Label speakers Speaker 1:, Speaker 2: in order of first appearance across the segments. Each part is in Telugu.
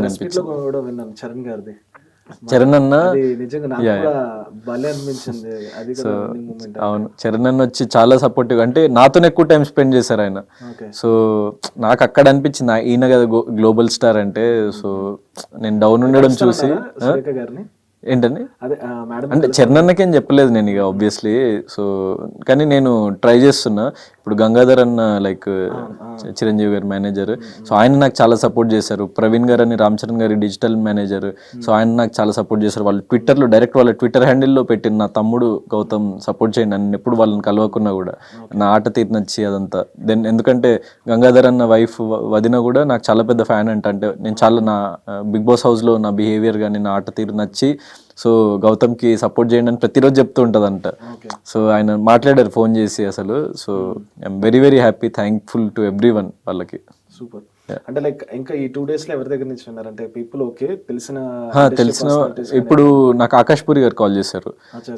Speaker 1: ప్రెస్ మీట్ లో కూడా విన్నాను చరణ్ గారిది.
Speaker 2: చరణ్ అన్న
Speaker 1: అది నిజంగా నాకు కూడా భలే అనిపించింది. అది కూడా విన్నింగ్ మూమెంట్.
Speaker 2: అవును, చరణ్ అన్న వచ్చి చాలా సపోర్టివ్, అంటే నాతో ఎక్కువ టైం స్పెండ్ చేశారు ఆయన.
Speaker 1: ఓకే.
Speaker 2: సో నాకు అక్కడ అనిపించింది ఈయన కదా గ్లోబల్ స్టార్ అంటే. సో నేను డౌన్ ఉండడం చూసి
Speaker 1: సురేఖ గారిని
Speaker 2: ఏంటండి
Speaker 1: అదే మేడం
Speaker 2: అంటే చరణ్ అన్నకేం చెప్పలేదు నేను ఇక ఆబ్వియస్లీ. సో కానీ నేను ట్రై చేస్తున్నా. ఇప్పుడు గంగాధర్ అన్న లైక్ చిరంజీవి గారి మేనేజర్, సో ఆయన నాకు చాలా సపోర్ట్ చేశారు. ప్రవీణ్ గారు అని రామ్ చరణ్ గారి డిజిటల్ మేనేజర్, సో ఆయన నాకు చాలా సపోర్ట్ చేశారు. వాళ్ళు ట్విట్టర్లో డైరెక్ట్ వాళ్ళ ట్విట్టర్ హ్యాండిల్లో పెట్టిన నా తమ్ముడు గౌతమ్ సపోర్ట్ చేయండి అని ఎప్పుడు వాళ్ళని కలవకున్నా కూడా నా ఆట తీరు నచ్చి అదంతా. దెన్ ఎందుకంటే గంగాధర్ అన్న వైఫ్ వదిన కూడా నాకు చాలా పెద్ద ఫ్యాన్ అంటే నేను చాలా నా బిగ్ బాస్ హౌస్లో నా బిహేవియర్ కానీ నా ఆట తీరు నచ్చి సో గౌతమ్కి సపోర్ట్ చేయండి అని ప్రతిరోజు చెప్తూ ఉంటుందంట. సో ఆయన మాట్లాడారు ఫోన్ చేసి అసలు. So I'm very very happy, thankful to every one వాళ్ళకి.
Speaker 1: సూపర్. అంటే లైక్ ఇంకా ఈ 2 days లో ఎవరి దగ్గర నుంచి విన్నారంటే పీపుల్ ఓకే తెలిసిన
Speaker 2: ఇప్పుడు నాకు ఆకాష్ పూరి గారు కాల్ చేశారు.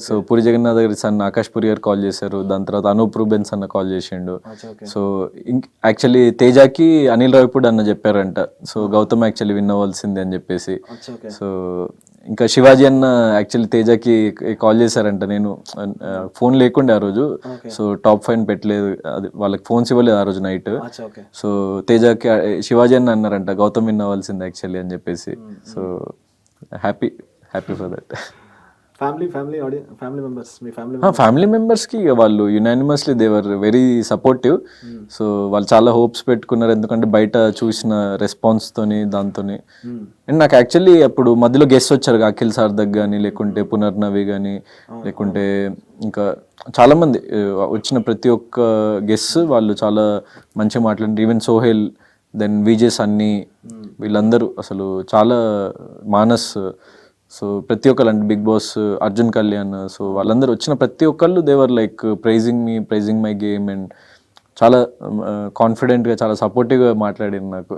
Speaker 2: సో పూరి జగన్నాథ్ గారి సన్ ఆకాష్ పూరి గారు కాల్ చేశారు. దాని తర్వాత అనూప్ రూబెన్స్ అన్న కాల్ చేసిండు. సో యాక్చువల్లీ తేజాకి అనిల్ రావిపూడి అన్న చెప్పారంట సో గౌతమ్ యాక్చువల్లీ విన్ అవ్వాల్సింది అని చెప్పేసి. సో ఇంకా శివాజీ అన్న యాక్చువల్లీ తేజాకి కాల్ చేశారంట. నేను ఫోన్ లేకుండే ఆ రోజు, సో టాప్ 5 పెట్టలేదు, అది వాళ్ళకి ఫోన్స్ ఇవ్వలేదు ఆ రోజు నైట్. సో తేజాకి శివాజీ అన్న అన్నారంట గౌతమ్ విన్ అవ్వాల్సింది యాక్చువల్లీ అని చెప్పేసి. So happy for that. Family మెంబర్స్కి వాళ్ళు యునానిమస్లీ దేవర్ వెరీ సపోర్టివ్. సో వాళ్ళు చాలా హోప్స్ పెట్టుకున్నారు, ఎందుకంటే బయట చూసిన రెస్పాన్స్తోని దాంతోని. అండ్ నాకు యాక్చువల్లీ అప్పుడు మధ్యలో గెస్ట్ వచ్చారు అఖిల్ సార్ దగ్గర కానీ, లేకుంటే పునర్నవి కానీ, లేకుంటే ఇంకా చాలామంది వచ్చిన ప్రతి ఒక్క గెస్ట్ వాళ్ళు చాలా మంచిగా మాట్లాడారు. ఈవెన్ సోహెల్, దెన్ విజయ్ సన్నీ, వీళ్ళందరూ అసలు చాలా మానస్, సో ప్రతి ఒక్కరు అంటే Bigg Boss Arjun Kalyan, so వాళ్ళందరూ వచ్చిన ప్రతి ఒక్కళ్ళు they were like praising my game and చాలా కాన్ఫిడెంట్గా చాలా సపోర్టివ్గా మాట్లాడారు నాకు.